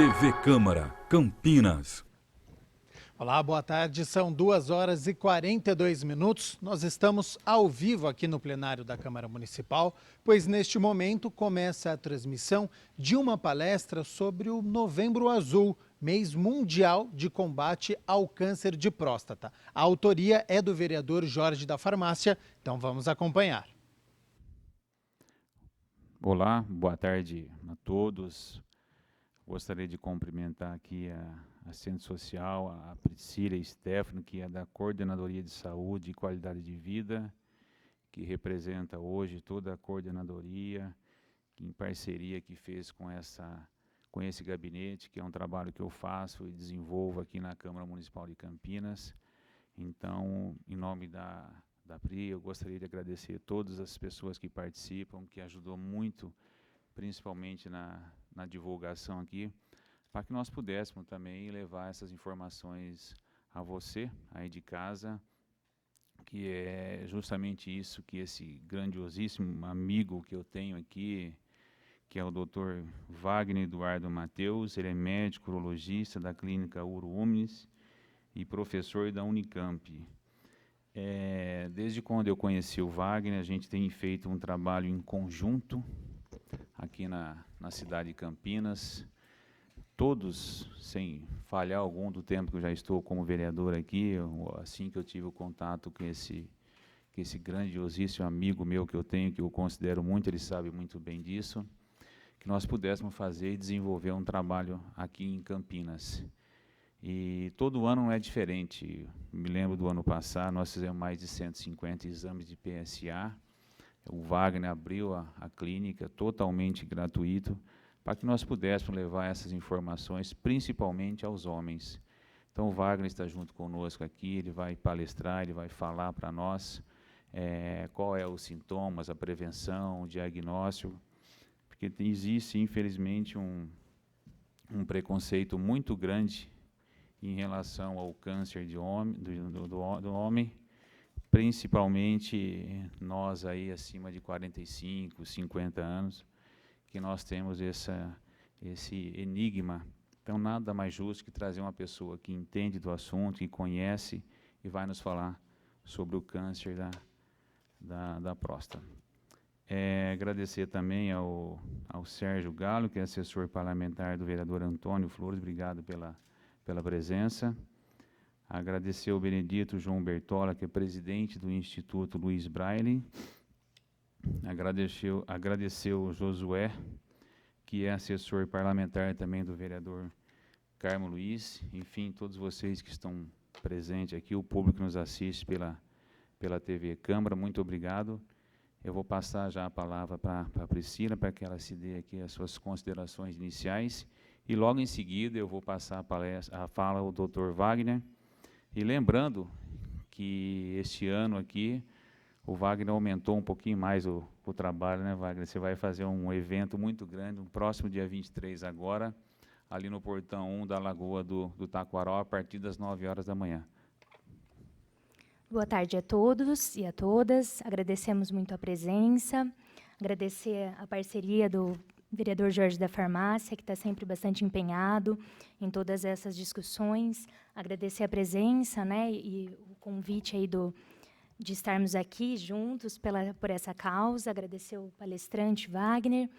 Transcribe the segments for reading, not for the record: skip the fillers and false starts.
TV Câmara, Campinas. Olá, boa tarde. São 2h42. Nós estamos ao vivo aqui no plenário da Câmara Municipal, pois neste momento começa a transmissão de uma palestra sobre o Novembro Azul, mês mundial de combate ao câncer de próstata. A autoria é do vereador Jorge da Farmácia, então vamos acompanhar. Olá, boa tarde a todos. Gostaria de cumprimentar aqui a assistente social, a Priscila e Stefano, que é da Coordenadoria de Saúde e Qualidade de Vida, que representa hoje toda a coordenadoria, em parceria que fez com esse gabinete, que é um trabalho que eu faço e desenvolvo aqui na Câmara Municipal de Campinas. Então, em nome da Pri, eu gostaria de agradecer a todas as pessoas que participam, que ajudou muito, principalmente na divulgação aqui, para que nós pudéssemos também levar essas informações a você, aí de casa, que é justamente isso que esse grandiosíssimo amigo que eu tenho aqui, que é o Dr. Wagner Eduardo Mateus, ele é médico urologista da clínica Uruumis e professor da Unicamp. Desde quando eu conheci o Wagner, a gente tem feito um trabalho em conjunto aqui na cidade de Campinas, todos, sem falhar algum do tempo que eu já estou como vereador aqui, assim que eu tive o contato com esse grandiosíssimo amigo meu que eu tenho, que eu considero muito, ele sabe muito bem disso, que nós pudéssemos fazer e desenvolver um trabalho aqui em Campinas. E todo ano não é diferente. Me lembro do ano passado, nós fizemos mais de 150 exames de PSA. O Wagner abriu a clínica totalmente gratuito para que nós pudéssemos levar essas informações, principalmente aos homens. Então, o Wagner está junto conosco aqui, ele vai palestrar, ele vai falar para nós qual é os sintomas, a prevenção, o diagnóstico, porque existe, infelizmente, um preconceito muito grande em relação ao câncer do homem, principalmente nós aí acima de 45, 50 anos, que nós temos esse enigma. Então, nada mais justo que trazer uma pessoa que entende do assunto, que conhece e vai nos falar sobre o câncer da próstata. Agradecer também ao Sérgio Galo, que é assessor parlamentar do vereador Antônio Flores, obrigado pela presença. Agradecer ao Benedito João Bertola, que é presidente do Instituto Luiz Braille. Agradecer ao Josué, que é assessor parlamentar também do vereador Carmo Luiz. Enfim, todos vocês que estão presentes aqui, o público que nos assiste pela TV Câmara, muito obrigado. Eu vou passar já a palavra para a Priscila, para que ela se dê aqui as suas considerações iniciais. E logo em seguida eu vou passar a fala ao Dr. Wagner. E lembrando que este ano aqui, o Wagner aumentou um pouquinho mais o trabalho, né, Wagner? Você vai fazer um evento muito grande, no próximo dia 23 agora, ali no portão 1 da Lagoa do Taquaral, a partir das 9 horas da manhã. Boa tarde a todos e a todas. Agradecemos muito a presença, agradecer a parceria do vereador Jorge da Farmácia, que está sempre bastante empenhado em todas essas discussões. Agradecer a presença, né, e o convite aí de estarmos aqui juntos por essa causa. Agradecer o palestrante Wagner.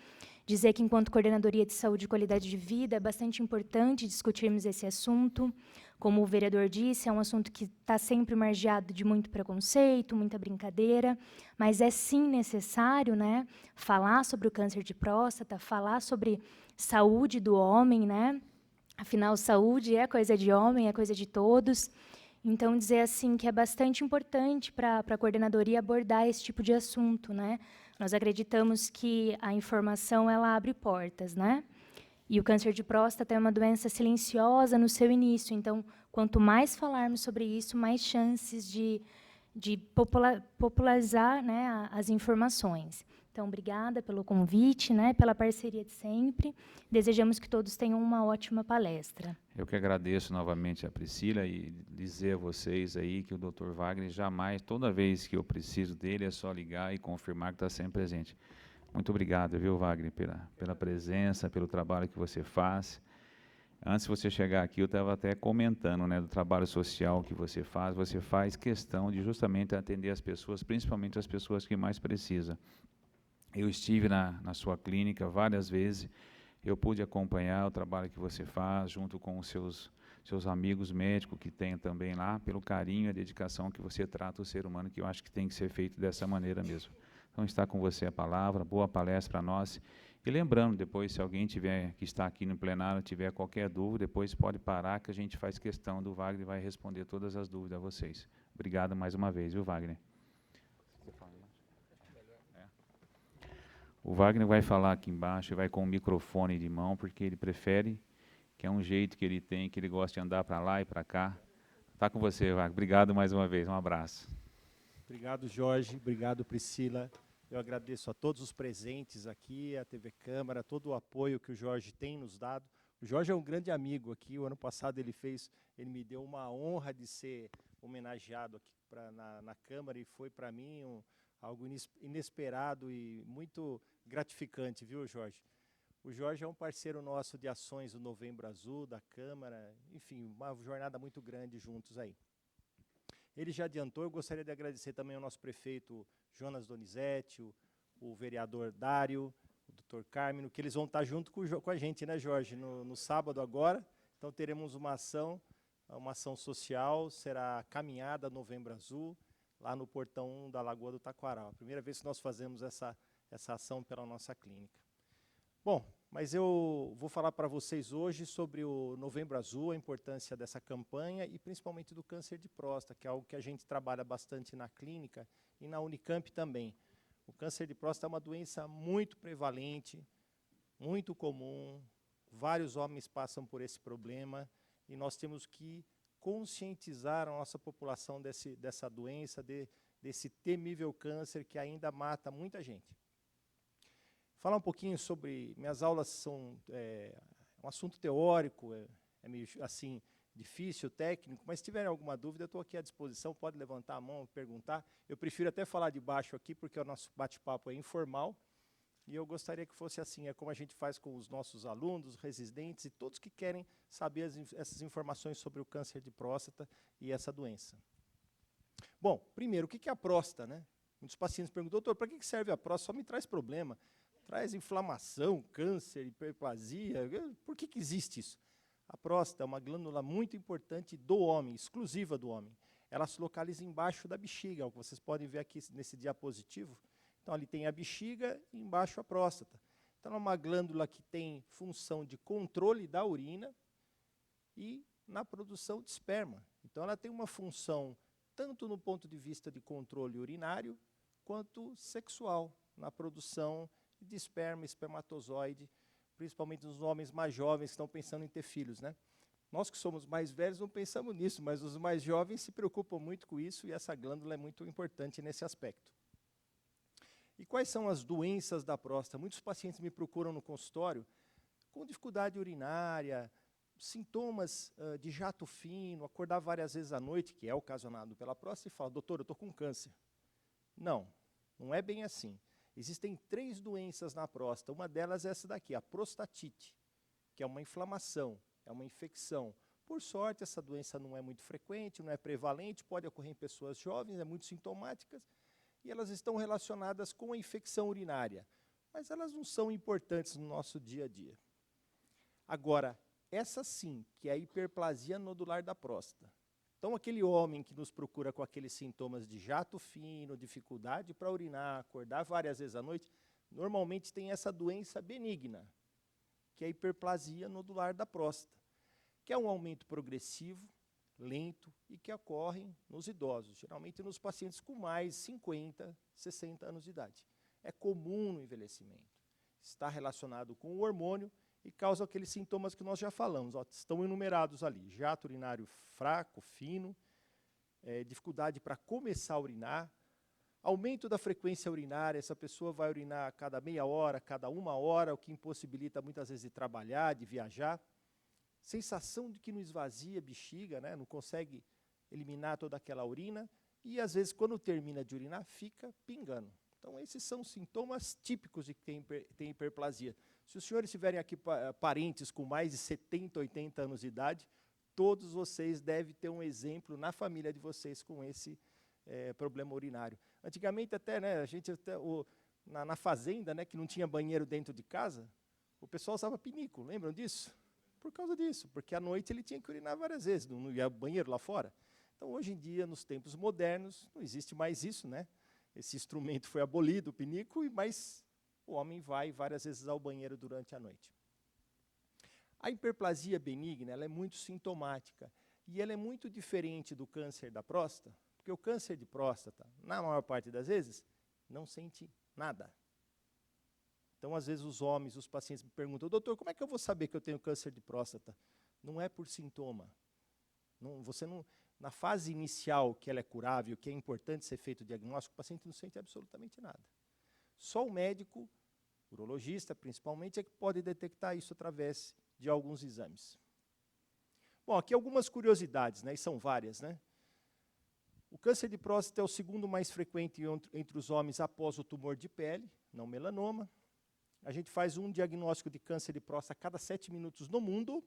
Dizer que, enquanto Coordenadoria de Saúde e Qualidade de Vida, é bastante importante discutirmos esse assunto. Como o vereador disse, é um assunto que está sempre margeado de muito preconceito, muita brincadeira, mas é sim necessário, né, falar sobre o câncer de próstata, falar sobre saúde do homem, né? Afinal, saúde é coisa de homem, é coisa de todos. Então, dizer assim que é bastante importante para a coordenadoria abordar esse tipo de assunto, né? Nós acreditamos que a informação ela abre portas, né? E o câncer de próstata é uma doença silenciosa no seu início. Então, quanto mais falarmos sobre isso, mais chances de popularizar, né, as informações. Então, obrigada pelo convite, né, pela parceria de sempre. Desejamos que todos tenham uma ótima palestra. Eu que agradeço novamente a Priscila e dizer a vocês aí que o Dr. Wagner jamais, toda vez que eu preciso dele, é só ligar e confirmar que está sempre presente. Muito obrigado, viu, Wagner, pela presença, pelo trabalho que você faz. Antes de você chegar aqui, eu estava até comentando, né, do trabalho social que você faz. Você faz questão de justamente atender as pessoas, principalmente as pessoas que mais precisam. Eu estive na sua clínica várias vezes, eu pude acompanhar o trabalho que você faz, junto com os seus amigos médicos que tem também lá, pelo carinho e a dedicação que você trata o ser humano, que eu acho que tem que ser feito dessa maneira mesmo. Então, está com você a palavra, boa palestra para nós. E lembrando, depois, se alguém tiver que está aqui no plenário, tiver qualquer dúvida, depois pode parar, que a gente faz questão do Wagner, vai responder todas as dúvidas a vocês. Obrigado mais uma vez, viu, Wagner? O Wagner vai falar aqui embaixo, vai com o microfone de mão, porque ele prefere, que é um jeito que ele tem, que ele gosta de andar para lá e para cá. Está com você, Wagner. Obrigado mais uma vez, um abraço. Obrigado, Jorge. Obrigado, Priscila. Eu agradeço a todos os presentes aqui, a TV Câmara, todo o apoio que o Jorge tem nos dado. O Jorge é um grande amigo aqui. O ano passado ele me deu uma honra de ser homenageado aqui na Câmara, e foi para mim algo inesperado e muito gratificante, viu, Jorge? O Jorge é um parceiro nosso de ações do Novembro Azul, da Câmara, enfim, uma jornada muito grande juntos aí. Ele já adiantou, eu gostaria de agradecer também ao nosso prefeito Jonas Donizete, o vereador Dário, o doutor Carmino, que eles vão estar junto com a gente, né, Jorge, no sábado agora. Então teremos uma ação social, será a caminhada Novembro Azul, lá no portão 1 da Lagoa do Taquaral. A primeira vez que nós fazemos essa ação pela nossa clínica. Bom, mas eu vou falar para vocês hoje sobre o Novembro Azul, a importância dessa campanha e principalmente do câncer de próstata, que é algo que a gente trabalha bastante na clínica e na Unicamp também. O câncer de próstata é uma doença muito prevalente, muito comum, vários homens passam por esse problema e nós temos que conscientizar a nossa população dessa doença, desse temível câncer que ainda mata muita gente. Falar um pouquinho sobre... Minhas aulas são um assunto teórico, é meio assim, difícil, técnico, mas se tiverem alguma dúvida, eu estou aqui à disposição, pode levantar a mão e perguntar. Eu prefiro até falar de baixo aqui, porque o nosso bate-papo é informal, e eu gostaria que fosse assim, é como a gente faz com os nossos alunos, residentes e todos que querem saber essas informações sobre o câncer de próstata e essa doença. Bom, primeiro, o que é a próstata, né? Muitos pacientes perguntam, doutor, para que serve a próstata? Só me traz problema. Traz inflamação, câncer, hiperplasia. Por que existe isso? A próstata é uma glândula muito importante do homem, exclusiva do homem. Ela se localiza embaixo da bexiga, o que vocês podem ver aqui nesse diapositivo. Então, ali tem a bexiga e embaixo a próstata. Então, é uma glândula que tem função de controle da urina e na produção de esperma. Então, ela tem uma função tanto no ponto de vista de controle urinário, quanto sexual, na produção de esperma, espermatozoide, principalmente nos homens mais jovens que estão pensando em ter filhos, né? Nós que somos mais velhos não pensamos nisso, mas os mais jovens se preocupam muito com isso e essa glândula é muito importante nesse aspecto. E quais são as doenças da próstata? Muitos pacientes me procuram no consultório com dificuldade urinária, sintomas de jato fino, acordar várias vezes à noite, que é ocasionado pela próstata, e falam, doutor, eu estou com câncer. Não, não é bem assim. Existem 3 doenças na próstata, uma delas é essa daqui, a prostatite, que é uma inflamação, é uma infecção. Por sorte, essa doença não é muito frequente, não é prevalente, pode ocorrer em pessoas jovens, é muito sintomáticas, e elas estão relacionadas com a infecção urinária, mas elas não são importantes no nosso dia a dia. Agora, essa sim, que é a hiperplasia nodular da próstata. Então, aquele homem que nos procura com aqueles sintomas de jato fino, dificuldade para urinar, acordar várias vezes à noite, normalmente tem essa doença benigna, que é a hiperplasia nodular da próstata, que é um aumento progressivo, lento e que ocorre nos idosos, geralmente nos pacientes com mais 50, 60 anos de idade. É comum no envelhecimento. Está relacionado com o hormônio e causa aqueles sintomas que nós já falamos, ó, estão enumerados ali, jato urinário fraco, fino, dificuldade para começar a urinar, aumento da frequência urinária, essa pessoa vai urinar a cada meia hora, cada 1 hora, o que impossibilita muitas vezes de trabalhar, de viajar, sensação de que não esvazia a bexiga, né, não consegue eliminar toda aquela urina, e às vezes quando termina de urinar, fica pingando. Então esses são sintomas típicos de quem tem hiperplasia. Se os senhores tiverem aqui parentes com mais de 70, 80 anos de idade, todos vocês devem ter um exemplo na família de vocês com esse problema urinário. Antigamente até, né, a gente na fazenda, né, que não tinha banheiro dentro de casa, o pessoal usava pinico, lembram disso? Por causa disso, porque à noite ele tinha que urinar várias vezes, não ia ao banheiro lá fora. Então, hoje em dia, nos tempos modernos, não existe mais isso, né? Esse instrumento foi abolido, o pinico, mas o homem vai várias vezes ao banheiro durante a noite. A hiperplasia benigna, ela é muito sintomática, e ela é muito diferente do câncer da próstata, porque o câncer de próstata, na maior parte das vezes, não sente nada. Então, às vezes, os homens, os pacientes me perguntam, doutor, como é que eu vou saber que eu tenho câncer de próstata? Não é por sintoma. Na fase inicial, que ela é curável, que é importante ser feito o diagnóstico, o paciente não sente absolutamente nada. Só o médico, urologista principalmente, é que pode detectar isso através de alguns exames. Bom, aqui algumas curiosidades, né, e são várias, né? O câncer de próstata é o segundo mais frequente entre os homens após o tumor de pele, não melanoma. A gente faz um diagnóstico de câncer de próstata a cada 7 minutos no mundo.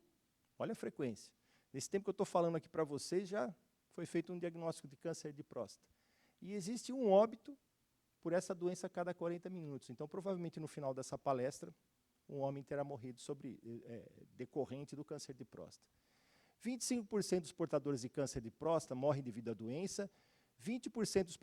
Olha a frequência. Nesse tempo que eu estou falando aqui para vocês, já foi feito um diagnóstico de câncer de próstata. E existe um óbito por essa doença a cada 40 minutos. Então, provavelmente, no final dessa palestra, um homem terá morrido decorrente do câncer de próstata. 25% dos portadores de câncer de próstata morrem devido à doença. 20% dos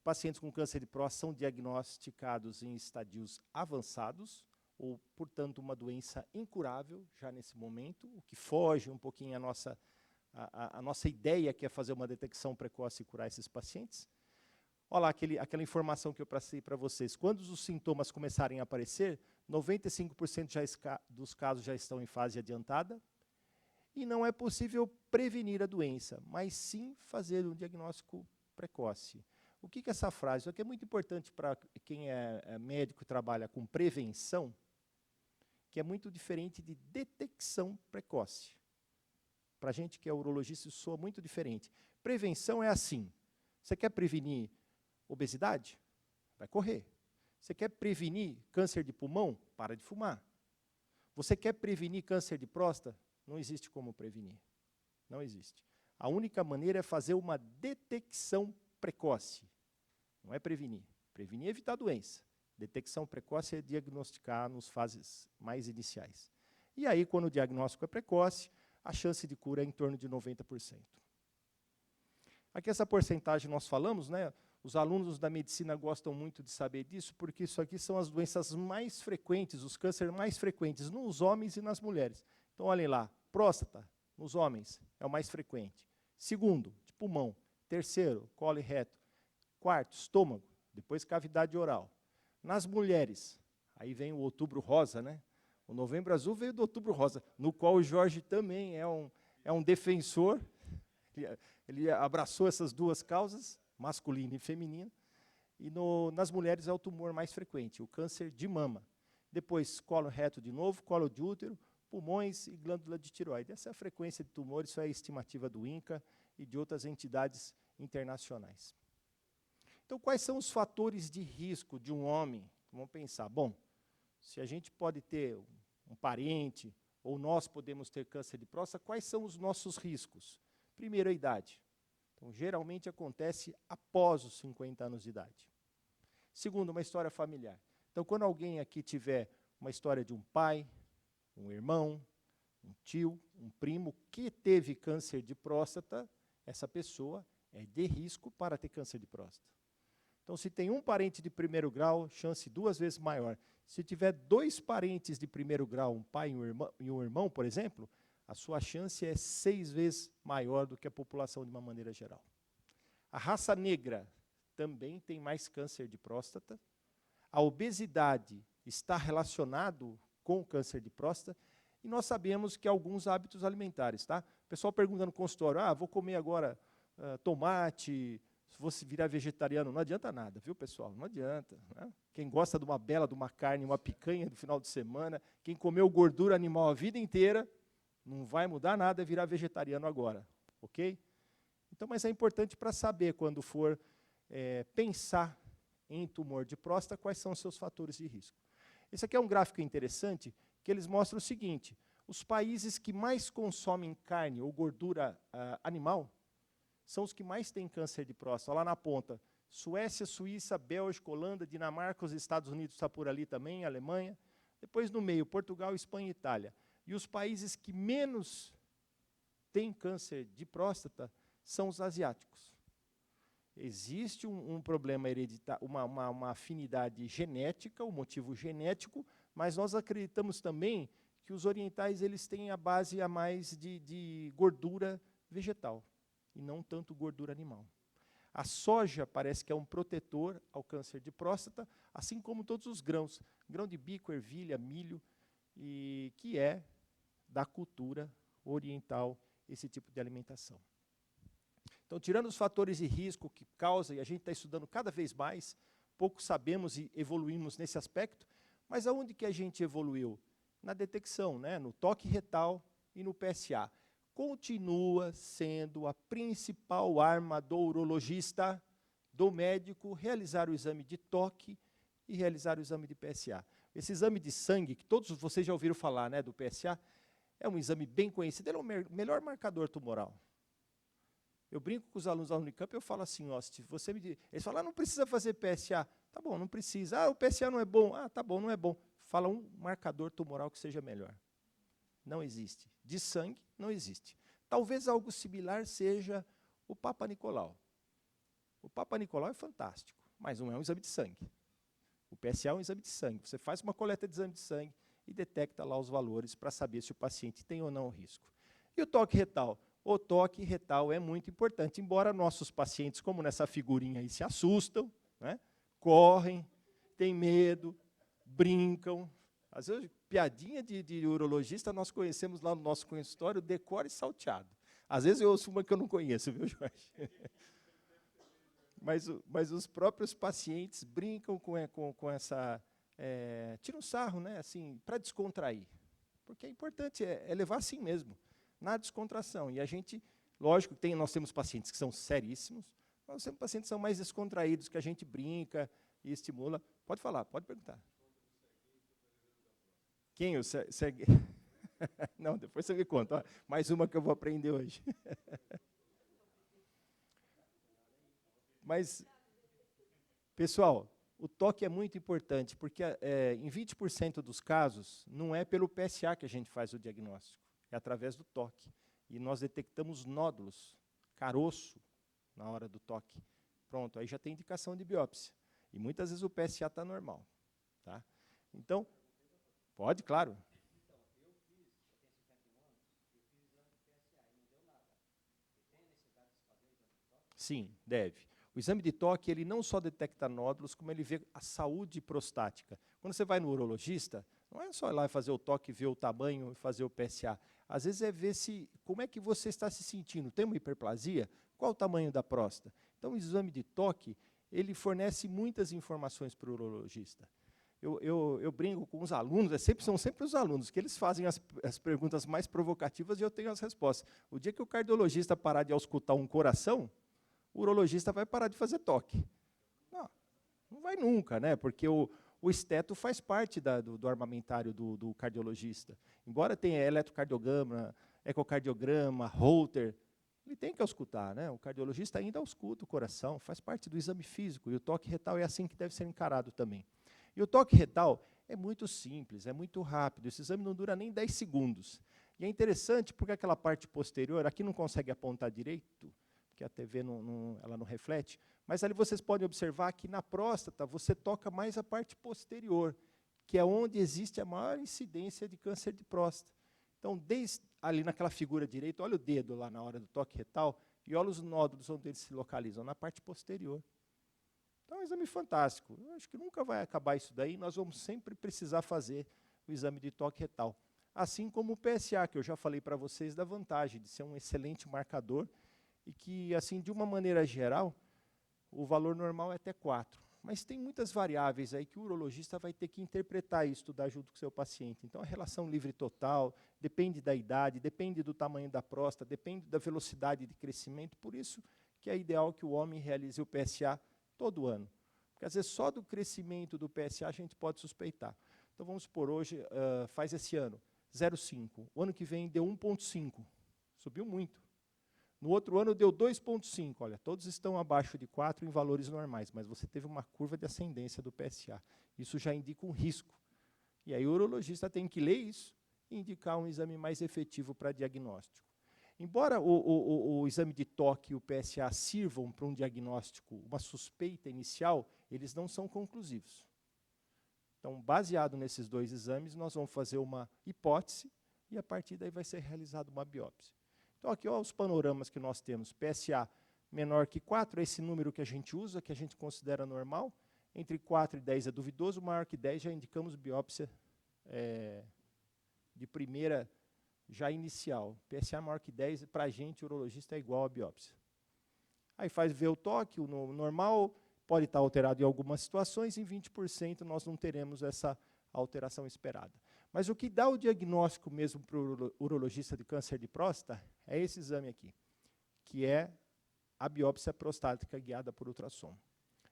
pacientes com câncer de próstata são diagnosticados em estadios avançados, ou, portanto, uma doença incurável já nesse momento, o que foge um pouquinho a nossa ideia, que é fazer uma detecção precoce e curar esses pacientes. Olha lá aquela informação que eu passei para vocês. Quando os sintomas começarem a aparecer, 95% dos casos já estão em fase adiantada, e não é possível prevenir a doença, mas sim fazer um diagnóstico precoce. O que é essa frase? Isso aqui é muito importante para quem é médico e trabalha com prevenção, que é muito diferente de detecção precoce. Para a gente que é urologista, isso soa muito diferente. Prevenção é assim: você quer prevenir obesidade? Vai correr. Você quer prevenir câncer de pulmão? Para de fumar. Você quer prevenir câncer de próstata? Não existe como prevenir. Não existe. A única maneira é fazer uma detecção precoce. Não é prevenir. Prevenir é evitar a doença. Detecção precoce é diagnosticar nas fases mais iniciais. E aí, quando o diagnóstico é precoce, a chance de cura é em torno de 90%. Aqui essa porcentagem nós falamos, né? Os alunos da medicina gostam muito de saber disso, porque isso aqui são as doenças mais frequentes, os cânceres mais frequentes nos homens e nas mulheres. Então, olhem lá, próstata, nos homens, é o mais frequente. Segundo, de pulmão. Terceiro, colo e reto. Quarto, estômago. Depois, cavidade oral. Nas mulheres, aí vem o outubro rosa, né? O novembro azul veio do outubro rosa, no qual o Jorge também é um defensor. Ele abraçou essas duas causas, masculina e feminina. E nas mulheres é o tumor mais frequente, o câncer de mama. Depois, colo reto de novo, colo de útero, pulmões e glândula de tireoide. Essa é a frequência de tumores, isso é a estimativa do INCA e de outras entidades internacionais. Então, quais são os fatores de risco de um homem? Vamos pensar, bom, se a gente pode ter um parente, ou nós podemos ter câncer de próstata, quais são os nossos riscos? Primeiro, a idade. Então, geralmente acontece após os 50 anos de idade. Segundo, uma história familiar. Então, quando alguém aqui tiver uma história de um pai, um irmão, um tio, um primo que teve câncer de próstata, essa pessoa é de risco para ter câncer de próstata. Então, se tem um parente de primeiro grau, chance 2 vezes maior. Se tiver 2 parentes de primeiro grau, um pai e um irmão, por exemplo, a sua chance é 6 vezes maior do que a população de uma maneira geral. A raça negra também tem mais câncer de próstata. A obesidade está relacionado com o câncer de próstata. E nós sabemos que alguns hábitos alimentares, tá? O pessoal pergunta no consultório, vou comer agora tomate, se você virar vegetariano, não adianta nada, viu, pessoal? Não adianta. Né? Quem gosta de uma carne, uma picanha no final de semana, quem comeu gordura animal a vida inteira, não vai mudar nada virar vegetariano agora, ok? Então, mas é importante para saber, quando for pensar em tumor de próstata, quais são os seus fatores de risco. Esse aqui é um gráfico interessante, que eles mostram o seguinte: os países que mais consomem carne ou gordura animal são os que mais têm câncer de próstata. Lá na ponta, Suécia, Suíça, Bélgica, Holanda, Dinamarca, os Estados Unidos está por ali também, Alemanha. Depois, no meio, Portugal, Espanha e Itália. E os países que menos têm câncer de próstata são os asiáticos. Existe um problema hereditário, uma afinidade genética, um motivo genético, mas nós acreditamos também que os orientais eles têm a base a mais de gordura vegetal, e não tanto gordura animal. A soja parece que é um protetor ao câncer de próstata, assim como todos os grãos. Grão de bico, ervilha, milho, e que é da cultura oriental esse tipo de alimentação. Então, tirando os fatores de risco que causa, e a gente está estudando cada vez mais, pouco sabemos e evoluímos nesse aspecto, mas aonde que a gente evoluiu? Na detecção, né? No toque retal e no PSA. Continua sendo a principal arma do urologista, do médico, realizar o exame de toque e realizar o exame de PSA. Esse exame de sangue, que todos vocês já ouviram falar, né, do PSA, é um exame bem conhecido, ele é o melhor marcador tumoral. Eu brinco com os alunos da Unicamp e eu falo assim, ó, se você me diz, eles falam, não precisa fazer PSA. Tá bom, não precisa. O PSA não é bom. Tá bom, não é bom. Fala um marcador tumoral que seja melhor. Não existe. De sangue, não existe. Talvez algo similar seja o Papa Nicolau. O Papa Nicolau é fantástico, mas não é um exame de sangue. O PSA é um exame de sangue. Você faz uma coleta de exame de sangue e detecta lá os valores para saber se o paciente tem ou não o risco. E o toque retal? O toque retal é muito importante, embora nossos pacientes, como nessa figurinha aí, se assustam, né? Correm, têm medo, brincam. Às vezes, piadinha de urologista, nós conhecemos lá no nosso consultório, decore salteado. Às vezes eu ouço uma que eu não conheço, viu, Jorge? Mas os próprios pacientes brincam com essa... tiram sarro, né, assim, para descontrair. Porque é importante, é levar assim mesmo, na descontração. E a gente, lógico, nós temos pacientes que são seríssimos, nós temos pacientes que são mais descontraídos, que a gente brinca e estimula. Pode falar, pode perguntar. Quem o segue? Não, depois você me conta. Ó, mais uma que eu vou aprender hoje. Mas, pessoal, o toque é muito importante, porque em 20% dos casos, não é pelo PSA que a gente faz o diagnóstico, é através do toque. E nós detectamos nódulos, caroço, na hora do toque. Pronto, aí já tem indicação de biópsia. E muitas vezes o PSA está normal. Tá? Então, pode, claro. Sim, deve. O exame de toque, ele não só detecta nódulos, como ele vê a saúde prostática. Quando você vai no urologista, não é só ir lá e fazer o toque, ver o tamanho e fazer o PSA. Às vezes é ver como é que você está se sentindo. Tem uma hiperplasia? Qual o tamanho da próstata? Então, o exame de toque, ele fornece muitas informações para o urologista. Eu brinco com os alunos, são sempre os alunos, que eles fazem as perguntas mais provocativas e eu tenho as respostas. O dia que o cardiologista parar de auscultar um coração, o urologista vai parar de fazer toque. Não vai nunca, né? Porque o esteto faz parte do armamentário do cardiologista. Embora tenha eletrocardiograma, ecocardiograma, Holter, ele tem que auscultar, né? O cardiologista ainda ausculta o coração, faz parte do exame físico, e o toque retal é assim que deve ser encarado também. E o toque retal é muito simples, é muito rápido, esse exame não dura nem 10 segundos. E é interessante porque aquela parte posterior, aqui não consegue apontar direito, porque a TV ela não reflete, mas ali vocês podem observar que na próstata você toca mais a parte posterior, que é onde existe a maior incidência de câncer de próstata. Então, desde ali naquela figura direita, olha o dedo lá na hora do toque retal, e olha os nódulos onde eles se localizam, na parte posterior. Então, é um exame fantástico. Eu acho que nunca vai acabar isso daí, nós vamos sempre precisar fazer o exame de toque retal. Assim como o PSA, que eu já falei para vocês da vantagem de ser um excelente marcador, e que, assim, de uma maneira geral, o valor normal é até 4. Mas tem muitas variáveis aí que o urologista vai ter que interpretar e estudar junto com o seu paciente. Então, a relação livre total depende da idade, depende do tamanho da próstata, depende da velocidade de crescimento. Por isso que é ideal que o homem realize o PSA todo ano. Porque, às vezes, só do crescimento do PSA a gente pode suspeitar. Então, Então, vamos supor, hoje, faz esse ano, 0,5. O ano que vem deu 1,5. Subiu muito. No outro ano deu 2,5. Olha, todos estão abaixo de 4 em valores normais, mas você teve uma curva de ascendência do PSA. Isso já indica um risco. E aí o urologista tem que ler isso e indicar um exame mais efetivo para diagnóstico. Embora o exame de toque e o PSA sirvam para um diagnóstico, uma suspeita inicial, eles não são conclusivos. Então, baseado nesses dois exames, nós vamos fazer uma hipótese e, a partir daí, vai ser realizada uma biópsia. Então, aqui, ó, os panoramas que nós temos. PSA menor que 4, é esse número que a gente usa, que a gente considera normal. Entre 4 e 10 é duvidoso, maior que 10 já indicamos biópsia de primeira, já inicial. PSA maior que 10, para a gente, urologista, é igual a biópsia. Aí ver o toque, o normal, pode estar alterado em algumas situações, em 20% nós não teremos essa alteração esperada. Mas o que dá o diagnóstico mesmo para o urologista de câncer de próstata é esse exame aqui, que é a biópsia prostática guiada por ultrassom.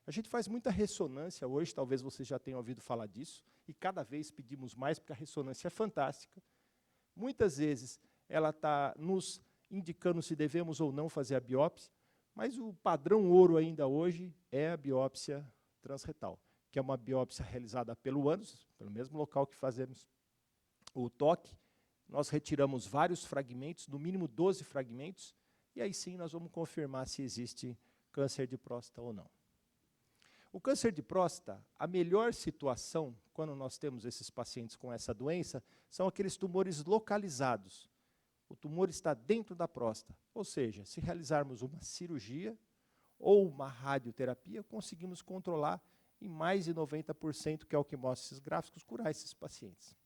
A gente faz muita ressonância hoje, talvez vocês já tenham ouvido falar disso, e cada vez pedimos mais, porque a ressonância é fantástica. Muitas vezes ela está nos indicando se devemos ou não fazer a biópsia, mas o padrão ouro ainda hoje é a biópsia transretal, que é uma biópsia realizada pelo ânus, pelo mesmo local que fazemos o toque. Nós retiramos vários fragmentos, no mínimo 12 fragmentos, e aí sim nós vamos confirmar se existe câncer de próstata ou não. O câncer de próstata, a melhor situação, quando nós temos esses pacientes com essa doença, são aqueles tumores localizados. O tumor está dentro da próstata, ou seja, se realizarmos uma cirurgia ou uma radioterapia, conseguimos controlar em mais de 90%, que é o que mostra esses gráficos, curar esses pacientes.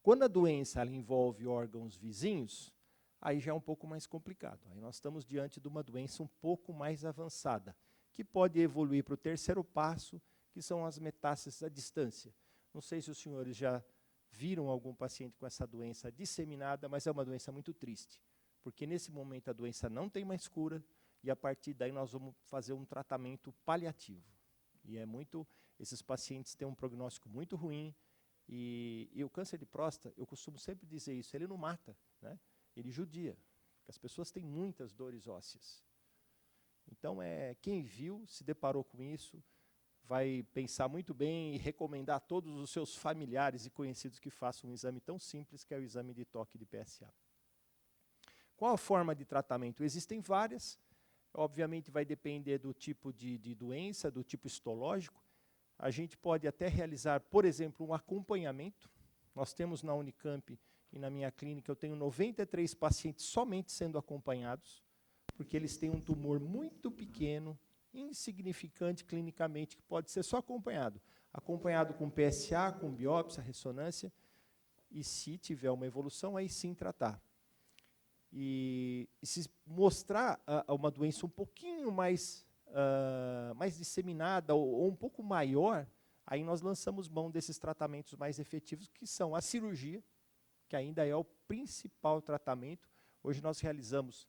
Quando a doença ela envolve órgãos vizinhos, aí já é um pouco mais complicado. Aí nós estamos diante de uma doença um pouco mais avançada, que pode evoluir para o terceiro passo, que são as metástases à distância. Não sei se os senhores já viram algum paciente com essa doença disseminada, mas é uma doença muito triste, porque nesse momento a doença não tem mais cura, e a partir daí nós vamos fazer um tratamento paliativo. E esses pacientes têm um prognóstico muito ruim, e o câncer de próstata, eu costumo sempre dizer isso, ele não mata, né? Ele judia, porque as pessoas têm muitas dores ósseas. Então, quem viu, se deparou com isso, vai pensar muito bem e recomendar a todos os seus familiares e conhecidos que façam um exame tão simples, que é o exame de toque de PSA. Qual a forma de tratamento? Existem várias, obviamente vai depender do tipo de doença, do tipo histológico. A gente pode até realizar, por exemplo, um acompanhamento. Nós temos na Unicamp e na minha clínica, eu tenho 93 pacientes somente sendo acompanhados, porque eles têm um tumor muito pequeno, insignificante clinicamente, que pode ser só acompanhado. Acompanhado com PSA, com biópsia, ressonância, e se tiver uma evolução, aí sim tratar. E se mostrar uma doença um pouquinho mais disseminada ou um pouco maior, aí nós lançamos mão desses tratamentos mais efetivos, que são a cirurgia, que ainda é o principal tratamento. Hoje nós realizamos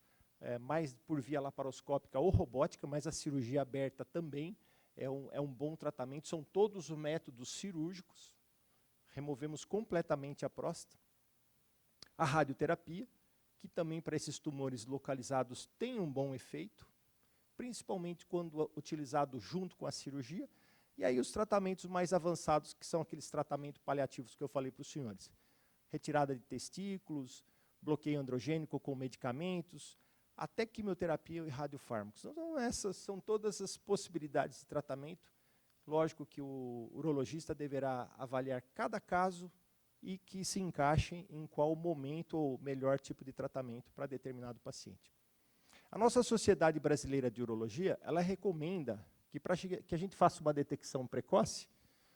mais por via laparoscópica ou robótica, mas a cirurgia aberta também é um bom tratamento. São todos os métodos cirúrgicos. Removemos completamente a próstata. A radioterapia, que também para esses tumores localizados tem um bom efeito, principalmente quando utilizado junto com a cirurgia. E aí os tratamentos mais avançados, que são aqueles tratamentos paliativos que eu falei para os senhores. Retirada de testículos, bloqueio androgênico com medicamentos, até quimioterapia e radiofármacos. Então, essas são todas as possibilidades de tratamento. Lógico que o urologista deverá avaliar cada caso e que se encaixe em qual momento ou melhor tipo de tratamento para determinado paciente. A nossa Sociedade Brasileira de Urologia, ela recomenda que para que a gente faça uma detecção precoce,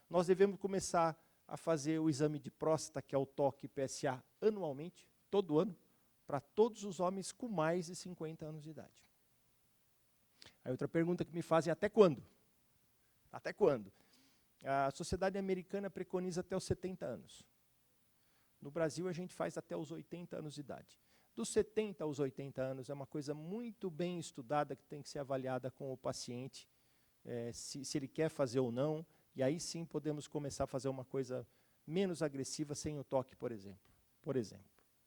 nós devemos começar a fazer o exame de próstata, que é o toque PSA, anualmente, todo ano, para todos os homens com mais de 50 anos de idade. Aí outra pergunta que me fazem, até quando? Até quando? A Sociedade Americana preconiza até os 70 anos. No Brasil, a gente faz até os 80 anos de idade. Dos 70 aos 80 anos, é uma coisa muito bem estudada, que tem que ser avaliada com o paciente, se ele quer fazer ou não, E aí sim podemos começar a fazer uma coisa menos agressiva sem o toque, por exemplo.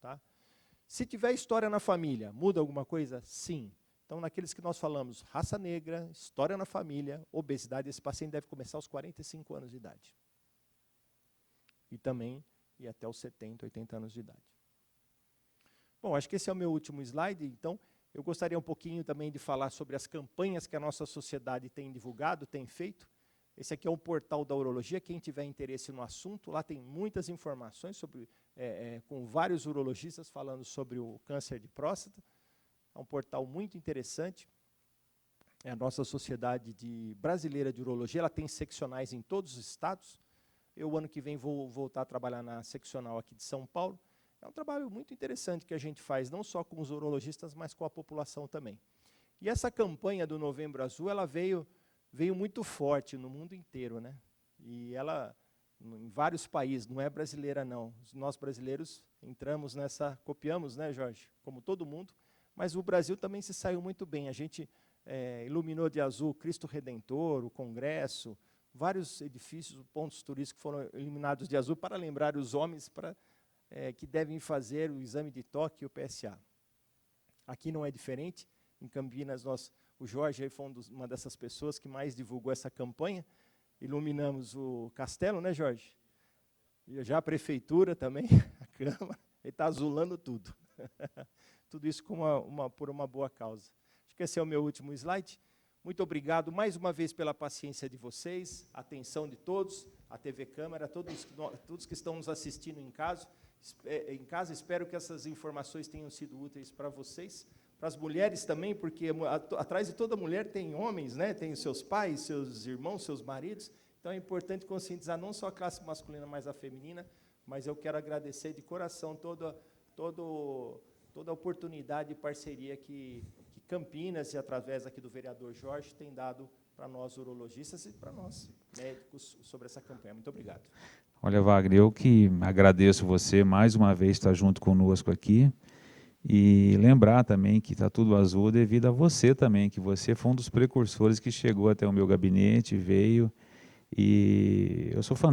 Tá? Se tiver história na família, muda alguma coisa? Sim. Então, naqueles que nós falamos, raça negra, história na família, obesidade, esse paciente deve começar aos 45 anos de idade. E também ir até os 70, 80 anos de idade. Bom, acho que esse é o meu último slide, então eu gostaria um pouquinho também de falar sobre as campanhas que a nossa sociedade tem divulgado, tem feito. Esse aqui é um portal da urologia, quem tiver interesse no assunto, lá tem muitas informações sobre, com vários urologistas falando sobre o câncer de próstata. É um portal muito interessante. A nossa sociedade brasileira de urologia, ela tem seccionais em todos os estados. Eu, ano que vem, vou voltar a trabalhar na seccional aqui de São Paulo. É um trabalho muito interessante que a gente faz, não só com os urologistas, mas com a população também. E essa campanha do Novembro Azul, ela veio muito forte no mundo inteiro, né? E ela, em vários países, não é brasileira, não. Nós brasileiros entramos nessa, copiamos, né, Jorge? Como todo mundo, mas o Brasil também se saiu muito bem. A gente iluminou de azul o Cristo Redentor, o Congresso, vários edifícios, pontos turísticos foram iluminados de azul para lembrar os homens que devem fazer o exame de toque e o PSA. Aqui não é diferente. Em Campinas, o Jorge foi uma dessas pessoas que mais divulgou essa campanha. Iluminamos o castelo, né, Jorge? E já a prefeitura também, a Câmara. Ele está azulando tudo. Tudo isso por uma boa causa. Acho que esse é o meu último slide. Muito obrigado mais uma vez pela paciência de vocês, a atenção de todos, a TV Câmara, todos que estão nos assistindo em casa. Espero que essas informações tenham sido úteis para vocês, para as mulheres também, porque atrás de toda mulher tem homens, né? Tem os seus pais, seus irmãos, seus maridos. Então é importante conscientizar não só a classe masculina, mas a feminina. Mas eu quero agradecer de coração toda a oportunidade e parceria que Campinas, e através aqui do vereador Jorge, tem dado para nós urologistas e para nós médicos sobre essa campanha. Muito obrigado. Olha, Wagner, eu que agradeço você mais uma vez estar junto conosco aqui e lembrar também que está tudo azul devido a você também, que você foi um dos precursores que chegou até o meu gabinete, veio e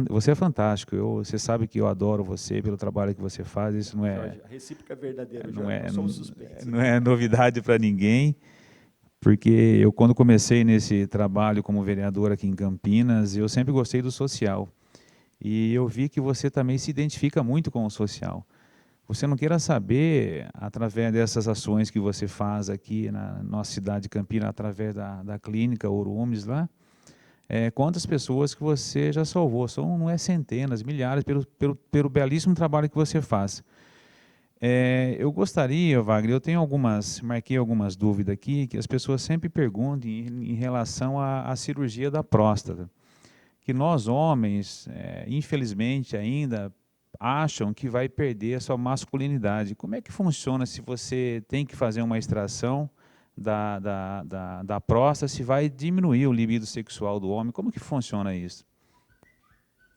você é fantástico. Você sabe que eu adoro você pelo trabalho que você faz. Isso não é Jorge, a recíproca é verdadeira, Jorge, nós somos suspeitos. Não é novidade para ninguém. Porque eu, quando comecei nesse trabalho como vereador aqui em Campinas, eu sempre gostei do social. E eu vi que você também se identifica muito com o social. Você não queira saber, através dessas ações que você faz aqui na nossa cidade de Campinas, através da clínica Urumes lá, quantas pessoas que você já salvou. Não é centenas, milhares, pelo belíssimo trabalho que você faz. Eu gostaria, Wagner, marquei algumas dúvidas aqui, que as pessoas sempre perguntam em relação à cirurgia da próstata. Que nós, homens, infelizmente, ainda acham que vai perder a sua masculinidade. Como é que funciona se você tem que fazer uma extração da próstata, se vai diminuir o libido sexual do homem? Como que funciona isso?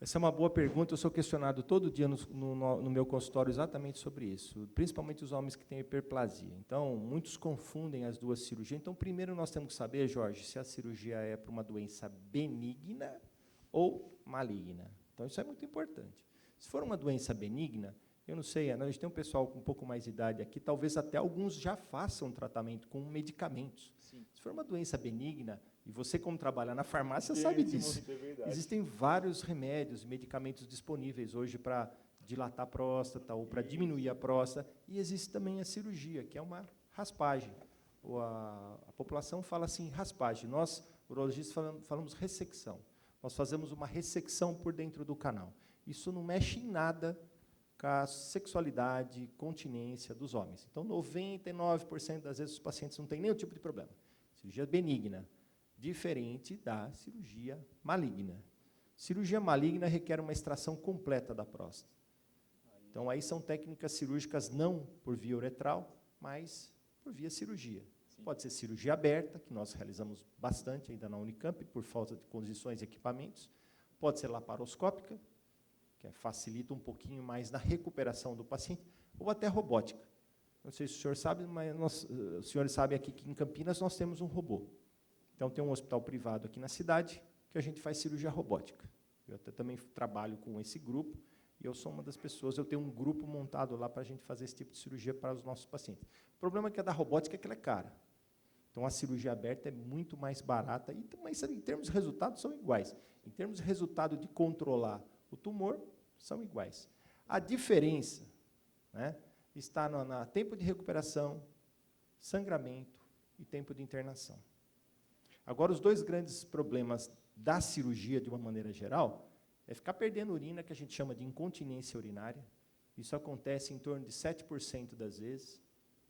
Essa é uma boa pergunta, eu sou questionado todo dia no meu consultório exatamente sobre isso, principalmente os homens que têm hiperplasia. Então, muitos confundem as duas cirurgias. Então, primeiro nós temos que saber, Jorge, se a cirurgia é para uma doença benigna ou maligna. Então, isso é muito importante. Se for uma doença benigna, eu não sei, a gente tem um pessoal com um pouco mais de idade aqui, talvez até alguns já façam tratamento com medicamentos. Sim. Se for uma doença benigna, e você, como trabalha na farmácia, sabe disso. Existem vários remédios, medicamentos disponíveis hoje para dilatar a próstata ou para diminuir a próstata. E existe também a cirurgia, que é uma raspagem. A população fala assim, raspagem. Nós, urologistas, falamos ressecção. Nós fazemos uma ressecção por dentro do canal. Isso não mexe em nada com a sexualidade, continência dos homens. Então, 99% das vezes os pacientes não têm nenhum tipo de problema. Cirurgia benigna. Diferente da cirurgia maligna. Cirurgia maligna requer uma extração completa da próstata. Então, aí são técnicas cirúrgicas não por via uretral, mas por via cirurgia. Sim. Pode ser cirurgia aberta, que nós realizamos bastante ainda na Unicamp, por falta de condições e equipamentos. Pode ser laparoscópica, que facilita um pouquinho mais na recuperação do paciente, ou até robótica. Não sei se o senhor sabe, mas os senhores sabem aqui que em Campinas nós temos um robô. Então, tem um hospital privado aqui na cidade, porque a gente faz cirurgia robótica. Eu até também trabalho com esse grupo, e eu sou uma das pessoas, eu tenho um grupo montado lá para a gente fazer esse tipo de cirurgia para os nossos pacientes. O problema é que a da robótica é que ela é cara. Então, a cirurgia aberta é muito mais barata, mas em termos de resultado são iguais. Em termos de resultado de controlar o tumor, são iguais. A diferença, né, está no tempo de recuperação, sangramento e tempo de internação. Agora, os dois grandes problemas da cirurgia, de uma maneira geral, é ficar perdendo urina, que a gente chama de incontinência urinária. Isso acontece em torno de 7% das vezes,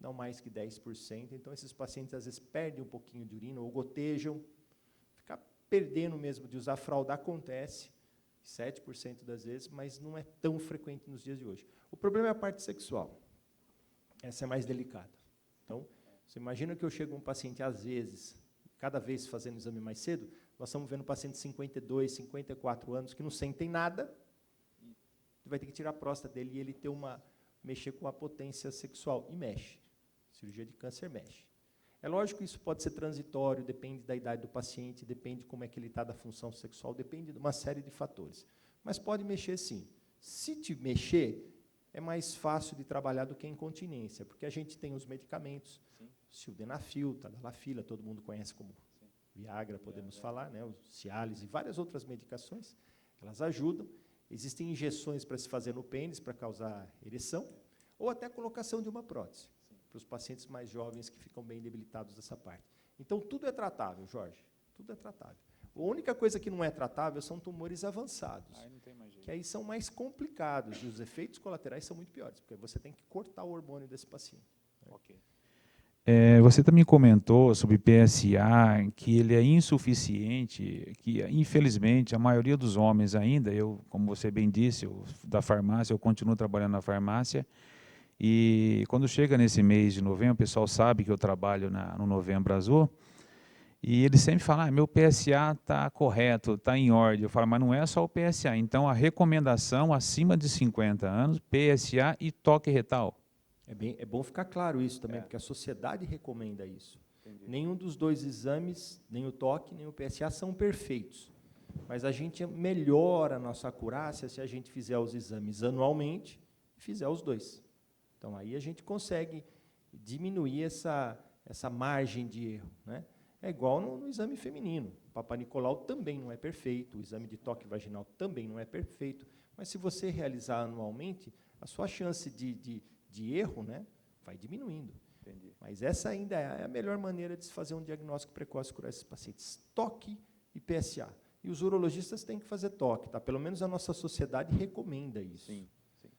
não mais que 10%. Então, esses pacientes, às vezes, perdem um pouquinho de urina ou gotejam. Ficar perdendo mesmo de usar fralda acontece, 7% das vezes, mas não é tão frequente nos dias de hoje. O problema é a parte sexual. Essa é mais delicada. Então, você imagina que eu chego a um paciente, às vezes, cada vez fazendo exame mais cedo, nós estamos vendo pacientes de 52, 54 anos que não sentem nada, vai ter que tirar a próstata dele e ele mexer com a potência sexual. E mexe. Cirurgia de câncer mexe. É lógico que isso pode ser transitório, depende da idade do paciente, depende de como é que ele está da função sexual, depende de uma série de fatores. Mas pode mexer sim. Se te mexer, é mais fácil de trabalhar do que a incontinência, porque a gente tem os medicamentos, sildenafil, tadalafila, todo mundo conhece como Viagra, podemos falar, né, o Cialis e várias outras medicações, elas ajudam. Existem injeções para se fazer no pênis, para causar ereção, ou até a colocação de uma prótese, para os pacientes mais jovens que ficam bem debilitados dessa parte. Então, tudo é tratável, Jorge, tudo é tratável. A única coisa que não é tratável são tumores avançados, que aí são mais complicados, e os efeitos colaterais são muito piores, porque você tem que cortar o hormônio desse paciente. Ok. Você também comentou sobre PSA, que ele é insuficiente, que infelizmente a maioria dos homens ainda, como você bem disse, da farmácia, eu continuo trabalhando na farmácia, e quando chega nesse mês de novembro, o pessoal sabe que eu trabalho no Novembro Azul, e eles sempre falam, meu PSA está correto, está em ordem. Eu falo, mas não é só o PSA, então a recomendação acima de 50 anos, PSA e toque retal. É bom ficar claro isso também, porque a sociedade recomenda isso. Entendi. Nenhum dos dois exames, nem o toque, nem o PSA, são perfeitos. Mas a gente melhora a nossa acurácia se a gente fizer os exames anualmente e fizer os dois. Então, aí a gente consegue diminuir essa margem de erro, né? É igual no exame feminino. O Papa Nicolau também não é perfeito, o exame de toque vaginal também não é perfeito, mas se você realizar anualmente, a sua chance de erro, né, vai diminuindo. Entendi. Mas essa ainda é a melhor maneira de se fazer um diagnóstico precoce para esses pacientes. Toque e PSA. E os urologistas têm que fazer toque, tá? Pelo menos a nossa sociedade recomenda isso. Sim, sim.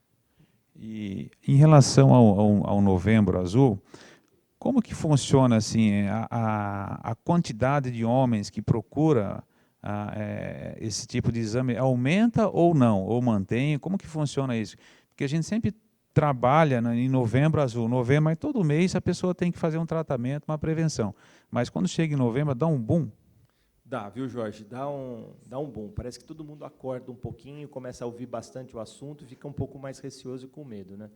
E em relação ao Novembro Azul, como que funciona assim, a quantidade de homens que procura esse tipo de exame? Aumenta ou não? Ou mantém? Como que funciona isso? Porque a gente sempre trabalha em Novembro Azul, mas todo mês a pessoa tem que fazer um tratamento, uma prevenção. Mas quando chega em novembro, dá um boom? Dá, viu, Jorge? Dá um boom. Parece que todo mundo acorda um pouquinho, começa a ouvir bastante o assunto e fica um pouco mais receoso e com medo, né?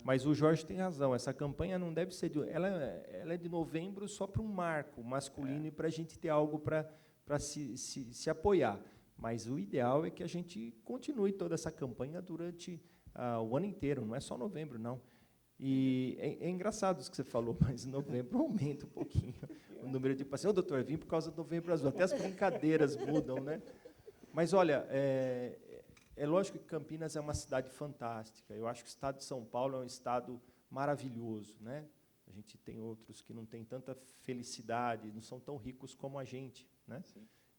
Mas o Jorge tem razão, essa campanha não deve ser ela é de novembro só para um marco masculino e para a gente ter algo para se apoiar. Mas o ideal é que a gente continue toda essa campanha durante o ano inteiro, não é só novembro, não. E é engraçado isso que você falou, mas em novembro aumenta um pouquinho o número de pacientes. Doutor, vim por causa do Novembro Azul, até as brincadeiras mudam, né? Mas, olha, é lógico que Campinas é uma cidade fantástica. Eu acho que o estado de São Paulo é um estado maravilhoso, né? A gente tem outros que não têm tanta felicidade, não são tão ricos como a gente, né?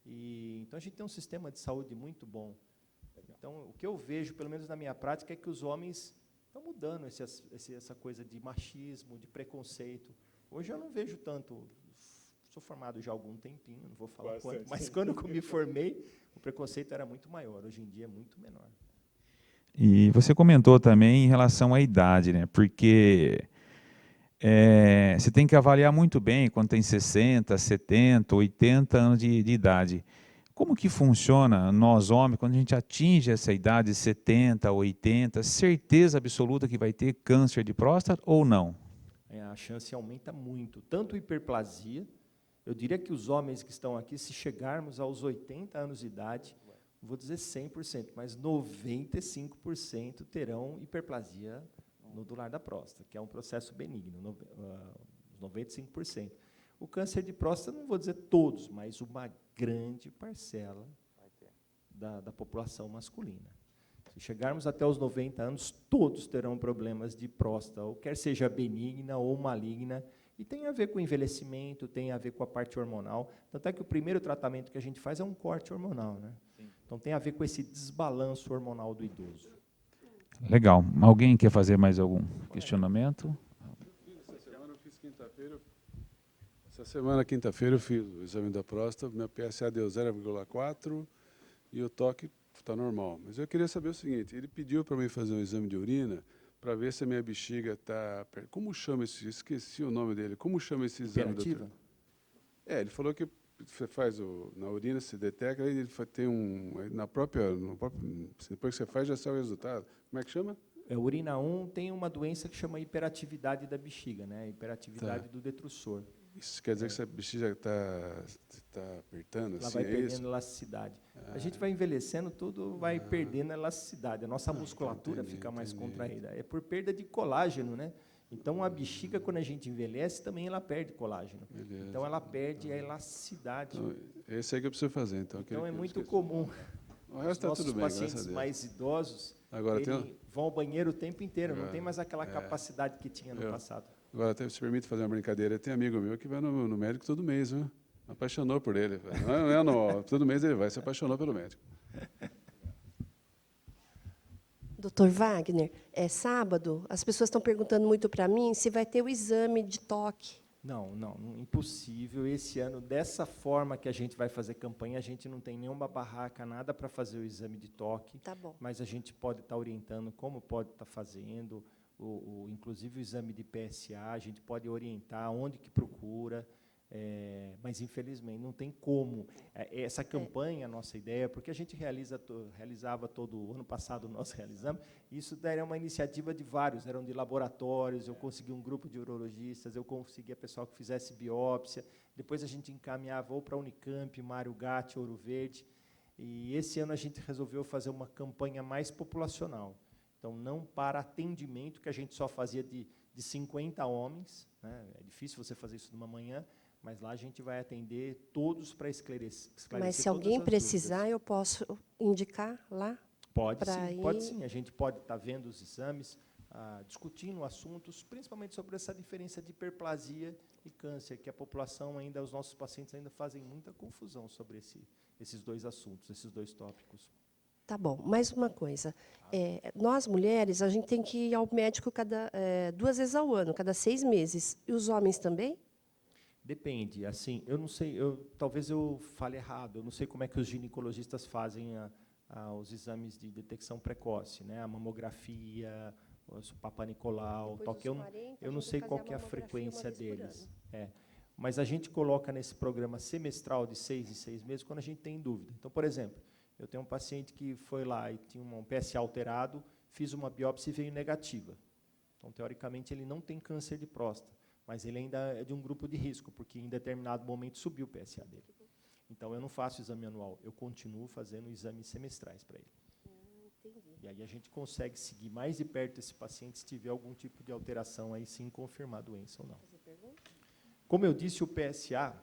Então, a gente tem um sistema de saúde muito bom. Então, o que eu vejo, pelo menos na minha prática, é que os homens estão mudando essa coisa de machismo, de preconceito. Hoje eu não vejo tanto, sou formado já há algum tempinho, não vou falar quanto, mas quando eu me formei, o preconceito era muito maior, hoje em dia é muito menor. E você comentou também em relação à idade, né? Porque você tem que avaliar muito bem quando tem 60, 70, 80 anos de idade. Como que funciona nós, homens, quando a gente atinge essa idade, 70, 80, certeza absoluta que vai ter câncer de próstata ou não? A chance aumenta muito, tanto hiperplasia, Eu diria que os homens que estão aqui, se chegarmos aos 80 anos de idade, não vou dizer 100%, mas 95% terão hiperplasia nodular da próstata, que é um processo benigno, 95%. O câncer de próstata, não vou dizer todos, mas uma grande parcela da população masculina. Se chegarmos até os 90 anos, todos terão problemas de próstata, ou quer seja benigna ou maligna, e tem a ver com o envelhecimento, tem a ver com a parte hormonal. Tanto é que o primeiro tratamento que a gente faz é um corte hormonal, né? Então tem a ver com esse desbalanço hormonal do idoso. Legal. Alguém quer fazer mais algum questionamento? Essa semana, quinta-feira, eu fiz o exame da próstata, meu PSA deu 0,4 e o toque está normal. Mas eu queria saber o seguinte, ele pediu para mim fazer um exame de urina para ver se a minha bexiga está... Como chama esse... Esqueci o nome dele. Como chama esse exame? Imperativa? Ele falou que você faz na urina, se detecta, aí ele tem depois que você faz, já sai o resultado. Como é que chama? Urina 1 tem uma doença que chama hiperatividade da bexiga, né? Hiperatividade do detrusor. Isso quer dizer que essa bexiga está apertando? Ela assim, vai é perdendo isso? elasticidade. A gente vai envelhecendo, tudo vai perdendo elasticidade. A nossa musculatura fica mais contraída. É por perda de colágeno, né? Então, a bexiga, quando a gente envelhece, também ela perde colágeno. Beleza. Então, ela perde a elasticidade. Então, esse aí que eu preciso fazer. Então É muito comum. O resto está Nossos tudo bem, graças a pacientes Deus. mais idosos, Agora, vão ao banheiro o tempo inteiro, não Agora, tem mais aquela capacidade que tinha no passado. Agora, até se permite fazer uma brincadeira, tem amigo meu que vai no médico todo mês, viu? Apaixonou por ele. Todo mês ele vai, se apaixonou pelo médico. Doutor Wagner, sábado, as pessoas estão perguntando muito para mim se vai ter o exame de toque. Não, impossível. Esse ano, dessa forma que a gente vai fazer campanha, a gente não tem nenhuma barraca, nada para fazer o exame de toque. Tá bom. Mas a gente pode estar orientando como pode estar fazendo, inclusive o exame de PSA, a gente pode orientar onde que procura, mas, infelizmente, não tem como. Essa campanha, a nossa ideia, porque a gente realizava todo ano passado, nós realizamos, isso era uma iniciativa de vários, eram de laboratórios, eu consegui um grupo de urologistas, eu consegui a pessoa que fizesse biópsia, depois a gente encaminhava ou para a Unicamp, Mário Gatti, Ouro Verde, e esse ano a gente resolveu fazer uma campanha mais populacional. Então, não para atendimento, que a gente só fazia de 50 homens, né? É difícil você fazer isso numa manhã, mas lá a gente vai atender todos para esclarecer. Mas se alguém precisar, eu posso indicar lá? Pode sim. A gente pode estar vendo os exames, discutindo assuntos, principalmente sobre essa diferença de hiperplasia e câncer, que a população ainda, os nossos pacientes ainda fazem muita confusão sobre esses dois assuntos, esses dois tópicos. Tá bom. Mais uma coisa. Nós, mulheres, a gente tem que ir ao médico 2 vezes ao ano, cada 6 meses. E os homens também? Depende. Assim, eu não sei, talvez eu fale errado, eu não sei como é que os ginecologistas fazem os exames de detecção precoce, né? A mamografia, o Papa Nicolau, toque. Eu não sei qual que é a frequência deles. Mas a gente coloca nesse programa semestral de 6 em 6 meses quando a gente tem dúvida. Então, por exemplo, eu tenho um paciente que foi lá e tinha um PSA alterado, fiz uma biópsia e veio negativa. Então, teoricamente, ele não tem câncer de próstata, mas ele ainda é de um grupo de risco, porque em determinado momento subiu o PSA dele. Então, eu não faço exame anual, eu continuo fazendo exames semestrais para ele. Entendi. E aí a gente consegue seguir mais de perto esse paciente se tiver algum tipo de alteração, aí sim confirmar a doença ou não. Como eu disse, o PSA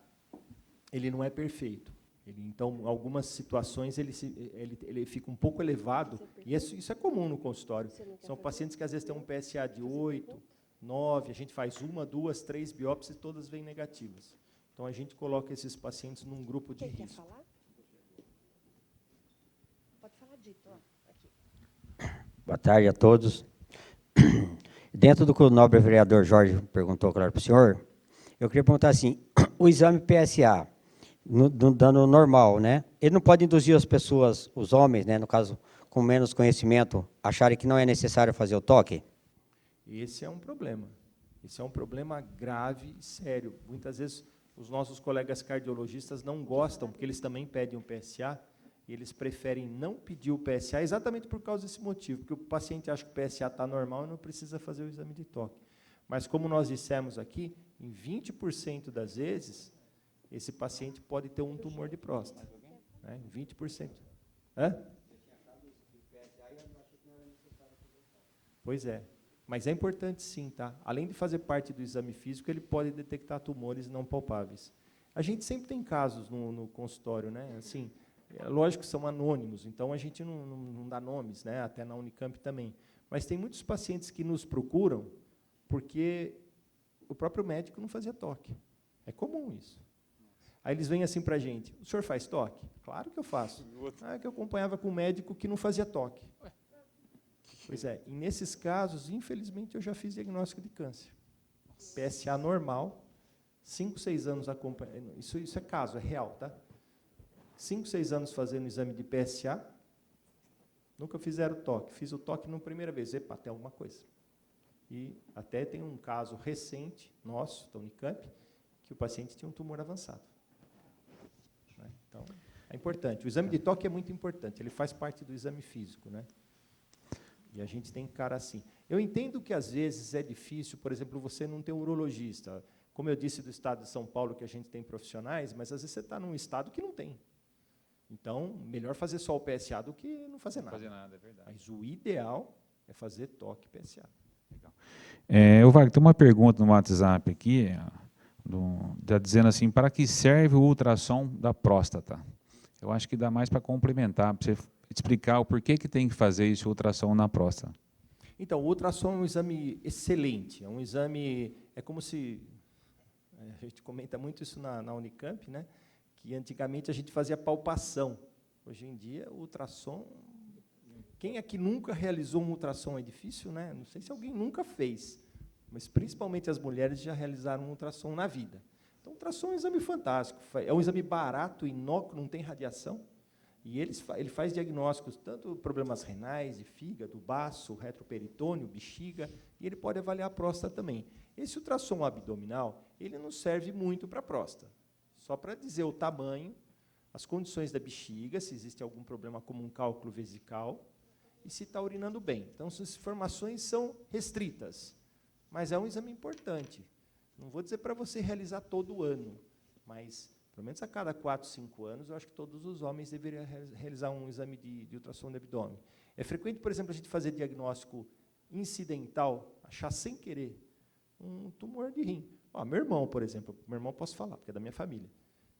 ele não é perfeito. Então, em algumas situações, ele fica um pouco elevado, e isso é comum no consultório. São pacientes que às vezes têm um PSA de 8, 9, a gente faz 1, 2, 3 biópsias, todas vêm negativas. Então, a gente coloca esses pacientes num grupo de risco. Quer falar? Pode falar, Dito. Aqui. Boa tarde a todos. Dentro do que o nobre vereador Jorge perguntou, claro, para o senhor, eu queria perguntar assim, o exame PSA, dando normal, né? Ele não pode induzir as pessoas, os homens, né, no caso, com menos conhecimento, acharem que não é necessário fazer o toque? Esse é um problema. Esse é um problema grave e sério. Muitas vezes os nossos colegas cardiologistas não gostam, porque eles também pedem um PSA, e eles preferem não pedir o PSA exatamente por causa desse motivo, porque o paciente acha que o PSA está normal e não precisa fazer o exame de toque. Mas, como nós dissemos aqui, em 20% das vezes, esse paciente pode ter um tumor de próstata. Né? 20%. Hã? Pois é. Mas é importante sim, tá? Além de fazer parte do exame físico, ele pode detectar tumores não palpáveis. A gente sempre tem casos no consultório, né? Assim, é lógico que são anônimos, então a gente não dá nomes, né? Até na Unicamp também. Mas tem muitos pacientes que nos procuram porque o próprio médico não fazia toque. É comum isso. Aí eles vêm assim para a gente, o senhor faz toque? Claro que eu faço. Ah, que eu acompanhava com um médico que não fazia toque. Pois é, e nesses casos, infelizmente, eu já fiz diagnóstico de câncer. PSA normal, 5, 6 anos acompanhando. Isso é caso, é real, tá? 5, 6 anos fazendo exame de PSA, nunca fizeram toque. Fiz o toque na primeira vez. Epa, tem alguma coisa. E até tem um caso recente, nosso, da Unicamp, que o paciente tinha um tumor avançado. Né? Então, é importante. O exame de toque é muito importante, ele faz parte do exame físico, né? E a gente tem cara assim. Eu entendo que, às vezes, é difícil, por exemplo, você não ter um urologista. Como eu disse do estado de São Paulo, que a gente tem profissionais, mas, às vezes, você está num estado que não tem. Então, melhor fazer só o PSA do que não fazer nada. Não fazer nada, é verdade. Mas o ideal é fazer toque PSA. Legal. Wagner, tem uma pergunta no WhatsApp aqui, tá dizendo assim, para que serve o ultrassom da próstata? Eu acho que dá mais para complementar, para você explicar o porquê que tem que fazer esse ultrassom na próstata. Então, o ultrassom é um exame excelente, é um exame, é como se, a gente comenta muito isso na Unicamp, né, que antigamente a gente fazia palpação. Hoje em dia, o ultrassom, quem aqui nunca realizou um ultrassom? É difícil, né? Não sei se alguém nunca fez, mas principalmente as mulheres já realizaram um ultrassom na vida. Então, o ultrassom é um exame fantástico, é um exame barato, inócuo, não tem radiação, e ele faz diagnósticos, tanto problemas renais, de fígado, baço, retroperitônio, bexiga, e ele pode avaliar a próstata também. Esse ultrassom abdominal, ele não serve muito para a próstata, só para dizer o tamanho, as condições da bexiga, se existe algum problema como um cálculo vesical, e se está urinando bem. Então, essas informações são restritas, mas é um exame importante. Não vou dizer para você realizar todo ano, mas, pelo menos a cada 4, 5 anos, eu acho que todos os homens deveriam realizar um exame de ultrassom de abdômen. É frequente, por exemplo, a gente fazer diagnóstico incidental, achar sem querer um tumor de rim. Meu irmão, por exemplo, meu irmão posso falar, porque é da minha família.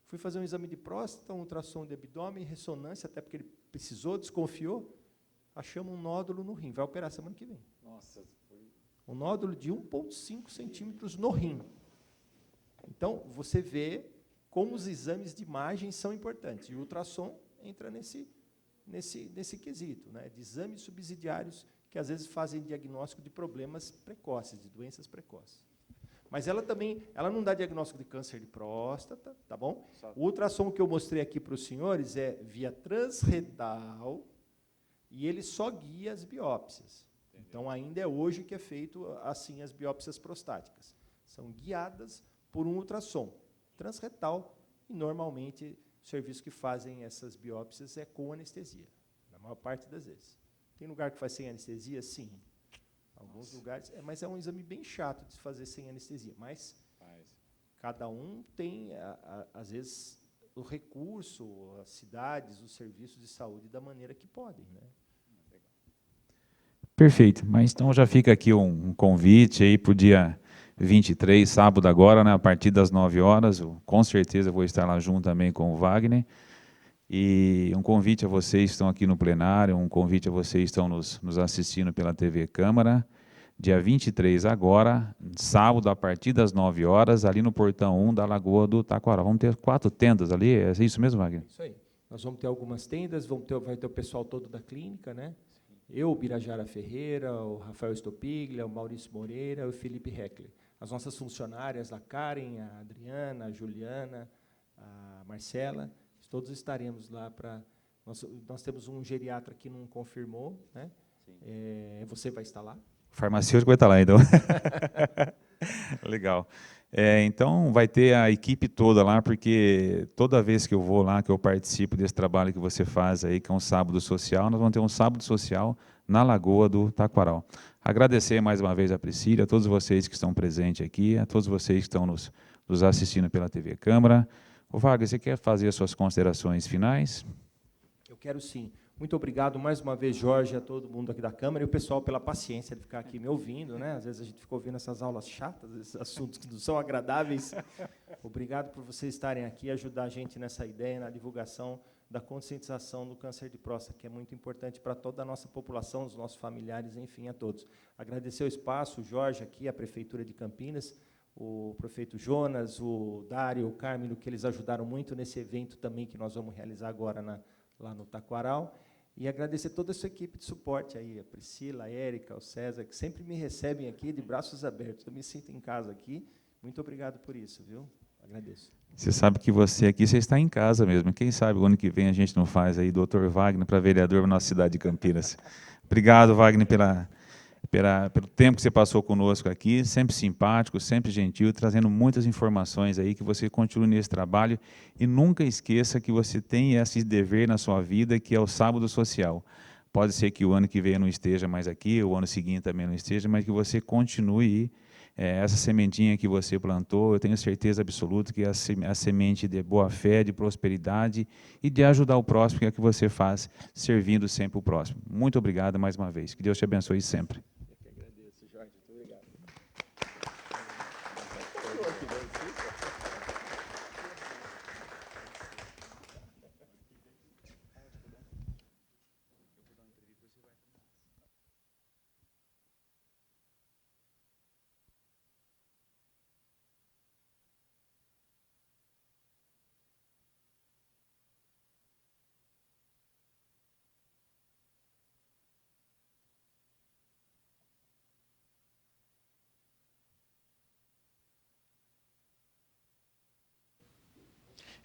Fui fazer um exame de próstata, um ultrassom de abdômen, ressonância, até porque ele precisou, desconfiou, achamos um nódulo no rim, vai operar semana que vem. Nossa, um nódulo de 1,5 centímetros no rim. Então, você vê como os exames de imagem são importantes. E o ultrassom entra nesse quesito, né, de exames subsidiários que, às vezes, fazem diagnóstico de problemas precoces, de doenças precoces. Mas ela não dá diagnóstico de câncer de próstata, tá bom? O ultrassom que eu mostrei aqui para os senhores é via transretal e ele só guia as biópsias. Então, ainda é hoje que é feito assim as biópsias prostáticas. São guiadas por um ultrassom transretal e, normalmente, o serviço que fazem essas biópsias é com anestesia, na maior parte das vezes. Tem lugar que faz sem anestesia? Sim. Alguns lugares, mas é um exame bem chato de se fazer sem anestesia, mas cada um tem, às vezes, o recurso, as cidades, os serviços de saúde da maneira que podem, né? Perfeito, mas então já fica aqui um convite aí para o dia 23, sábado agora, né, a partir das 9 horas, com certeza vou estar lá junto também com o Wagner, e um convite a vocês que estão aqui no plenário, um convite a vocês que estão nos assistindo pela TV Câmara, dia 23 agora, sábado, a partir das 9 horas, ali no portão 1 da Lagoa do Taquaral. Vamos ter 4 tendas ali, é isso mesmo, Wagner? Isso aí. Nós vamos ter algumas tendas, vai ter o pessoal todo da clínica, né? Eu, o Birajara Ferreira, o Rafael Stopiglia, o Maurício Moreira e o Felipe Heckler. As nossas funcionárias, a Karen, a Adriana, a Juliana, a Marcela, todos estaremos lá para... Nós temos um geriatra que não confirmou, né? Você vai estar lá? O farmacêutico vai estar lá, então. Legal. Então, vai ter a equipe toda lá, porque toda vez que eu vou lá, que eu participo desse trabalho que você faz aí, que é um sábado social, nós vamos ter um sábado social na Lagoa do Taquaral. Agradecer mais uma vez a Priscila, a todos vocês que estão presentes aqui, a todos vocês que estão nos assistindo pela TV Câmara. Ô Wagner, você quer fazer as suas considerações finais? Eu quero sim. Muito obrigado mais uma vez, Jorge, a todo mundo aqui da Câmara e o pessoal pela paciência de ficar aqui me ouvindo, né? Às vezes a gente fica ouvindo essas aulas chatas, esses assuntos que não são agradáveis. Obrigado por vocês estarem aqui e ajudar a gente nessa ideia, na divulgação da conscientização do câncer de próstata, que é muito importante para toda a nossa população, os nossos familiares, enfim, a todos. Agradecer o espaço, o Jorge aqui, a Prefeitura de Campinas, o prefeito Jonas, o Dário, o Carmelo, que eles ajudaram muito nesse evento também que nós vamos realizar agora lá no Taquaral. E agradecer toda a sua equipe de suporte aí, a Priscila, a Érica, o César, que sempre me recebem aqui de braços abertos. Eu me sinto em casa aqui. Muito obrigado por isso, viu? Agradeço. Você sabe que você aqui, você está em casa mesmo. Quem sabe o ano que vem a gente não faz aí Dr. Wagner para vereador da nossa cidade de Campinas. Obrigado, Wagner, pelo tempo que você passou conosco aqui, sempre simpático, sempre gentil, trazendo muitas informações aí, que você continue nesse trabalho e nunca esqueça que você tem esse dever na sua vida, que é o sábado social. Pode ser que o ano que vem eu não esteja mais aqui, o ano seguinte também não esteja, mas que você continue essa sementinha que você plantou, eu tenho certeza absoluta que é a semente de boa-fé, de prosperidade e de ajudar o próximo, que é o que você faz, servindo sempre o próximo. Muito obrigado mais uma vez. Que Deus te abençoe sempre. Eu que agradeço, Jorge. Muito obrigado.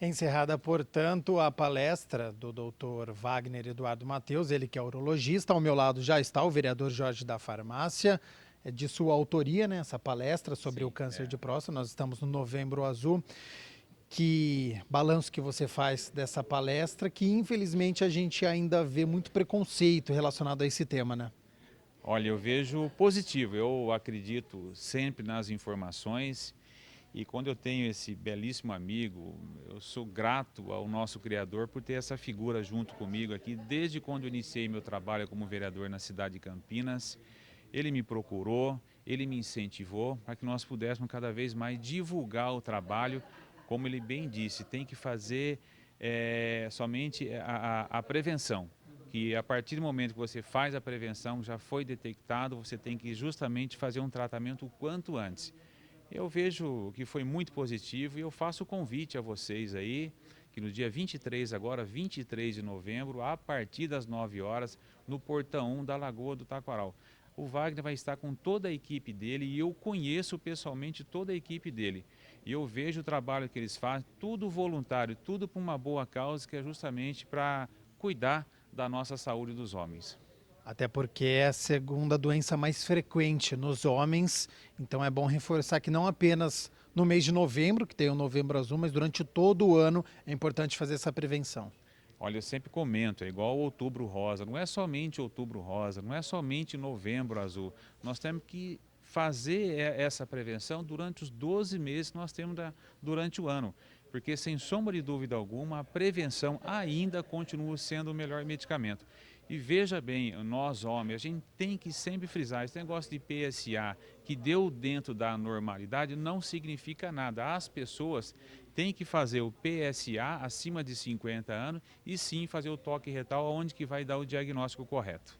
Encerrada, portanto, a palestra do Dr. Wagner Eduardo Mateus, ele que é urologista. Ao meu lado já está o vereador Jorge da Farmácia. É de sua autoria, né, essa palestra sobre o câncer de próstata. Nós estamos no Novembro Azul. Que balanço que você faz dessa palestra, que infelizmente a gente ainda vê muito preconceito relacionado a esse tema, né? Olha, eu vejo positivo, eu acredito sempre nas informações e quando eu tenho esse belíssimo amigo, eu sou grato ao nosso Criador por ter essa figura junto comigo aqui, desde quando eu iniciei meu trabalho como vereador na cidade de Campinas. Ele me procurou, ele me incentivou para que nós pudéssemos cada vez mais divulgar o trabalho. Como ele bem disse, tem que fazer somente a prevenção, que a partir do momento que você faz a prevenção, já foi detectado, você tem que justamente fazer um tratamento o quanto antes. Eu vejo que foi muito positivo e eu faço o convite a vocês aí, que no dia 23 agora, 23 de novembro, a partir das 9 horas, no Portão 1 da Lagoa do Taquaral. O Wagner vai estar com toda a equipe dele e eu conheço pessoalmente toda a equipe dele. E eu vejo o trabalho que eles fazem, tudo voluntário, tudo por uma boa causa, que é justamente para cuidar da nossa saúde dos homens. Até porque é a segunda doença mais frequente nos homens, então é bom reforçar que não apenas no mês de novembro, que tem o Novembro Azul, mas durante todo o ano é importante fazer essa prevenção. Olha, eu sempre comento, é igual o Outubro Rosa, não é somente Outubro Rosa, não é somente Novembro Azul, nós temos que fazer essa prevenção durante os 12 meses que nós temos durante o ano, porque sem sombra de dúvida alguma, a prevenção ainda continua sendo o melhor medicamento. E veja bem, nós homens, a gente tem que sempre frisar, esse negócio de PSA, que deu dentro da normalidade, não significa nada. As pessoas têm que fazer o PSA acima de 50 anos e sim fazer o toque retal, onde que vai dar o diagnóstico correto.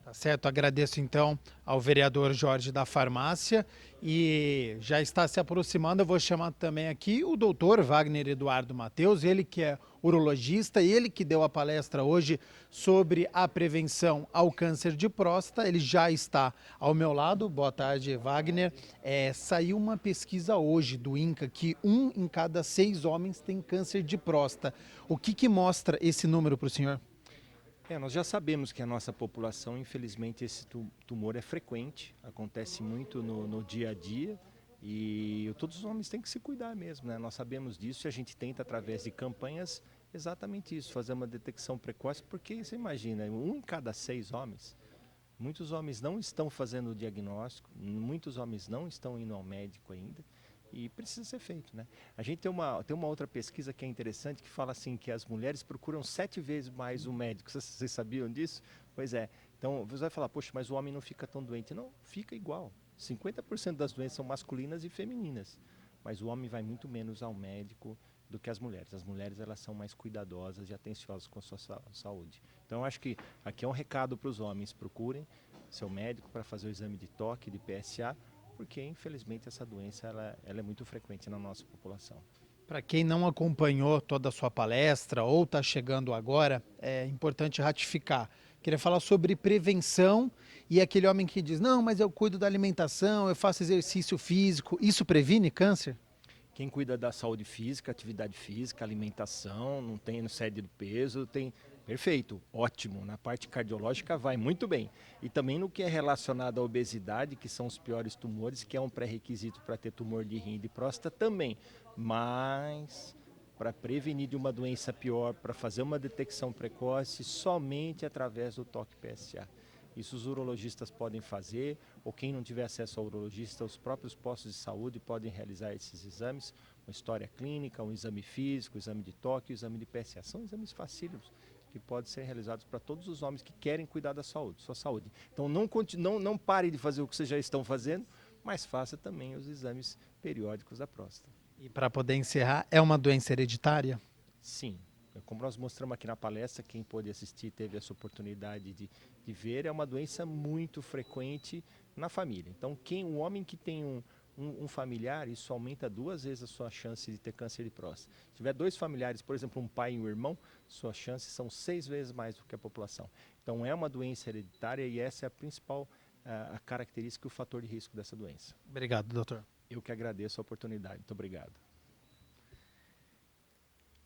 Tá certo, agradeço então ao vereador Jorge da Farmácia e já está se aproximando, eu vou chamar também aqui o doutor Wagner Eduardo Mateus, ele que é urologista e ele que deu a palestra hoje sobre a prevenção ao câncer de próstata, ele já está ao meu lado. Boa tarde, Wagner. Saiu uma pesquisa hoje do INCA que 1 em cada 6 homens tem câncer de próstata. O que mostra esse número para o senhor? Nós já sabemos que a nossa população, infelizmente, esse tumor é frequente, acontece muito no dia a dia e todos os homens têm que se cuidar mesmo, né? Nós sabemos disso e a gente tenta, através de campanhas, exatamente isso, fazer uma detecção precoce, porque você imagina, 1 em cada 6 homens, muitos homens não estão fazendo o diagnóstico, muitos homens não estão indo ao médico ainda E precisa ser feito, né? A gente tem uma outra pesquisa que é interessante, que fala assim, que as mulheres procuram 7 vezes mais o médico. Vocês sabiam disso? Pois é. Então, você vai falar, poxa, mas o homem não fica tão doente. Não, fica igual. 50% das doenças são masculinas e femininas. Mas o homem vai muito menos ao médico do que as mulheres. As mulheres, elas são mais cuidadosas e atenciosas com a sua saúde. Então, eu acho que aqui é um recado para os homens. Procurem seu médico para fazer o exame de toque, de PSA, porque, infelizmente, essa doença ela é muito frequente na nossa população. Para quem não acompanhou toda a sua palestra ou está chegando agora, é importante ratificar. Queria falar sobre prevenção e aquele homem que diz, não, mas eu cuido da alimentação, eu faço exercício físico. Isso previne câncer? Quem cuida da saúde física, atividade física, alimentação, não tem no cede do peso, tem... Perfeito, ótimo. Na parte cardiológica vai muito bem. E também no que é relacionado à obesidade, que são os piores tumores, que é um pré-requisito para ter tumor de rim e de próstata também. Mas para prevenir de uma doença pior, para fazer uma detecção precoce, somente através do toque PSA. Isso os urologistas podem fazer, ou quem não tiver acesso ao urologista, os próprios postos de saúde podem realizar esses exames, uma história clínica, um exame físico, um exame de toque, um exame de PSA. São exames facílimos que podem ser realizados para todos os homens que querem cuidar da saúde, sua saúde. Então não pare de fazer o que vocês já estão fazendo, mas faça também os exames periódicos da próstata. E para poder encerrar, é uma doença hereditária? Sim. Como nós mostramos aqui na palestra, quem pôde assistir teve essa oportunidade de ver, é uma doença muito frequente na família. Então, o homem que tem um familiar, isso aumenta 2 vezes a sua chance de ter câncer de próstata. Se tiver 2 familiares, por exemplo, um pai e um irmão, suas chances são 6 vezes mais do que a população. Então, é uma doença hereditária e essa é a principal a característica e o fator de risco dessa doença. Obrigado, doutor. Eu que agradeço a oportunidade. Muito obrigado.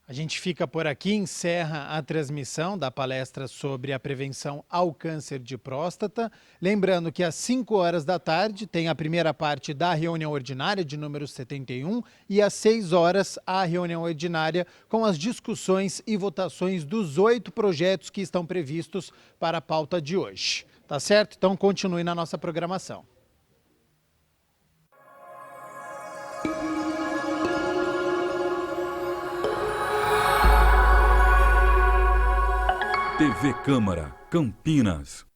A gente fica por aqui, encerra a transmissão da palestra sobre a prevenção ao câncer de próstata. Lembrando que às 5 horas da tarde tem a primeira parte da reunião ordinária de número 71 e às 6 horas a reunião ordinária com as discussões e votações dos 8 projetos que estão previstos para a pauta de hoje. Tá certo? Então continue na nossa programação. TV Câmara, Campinas.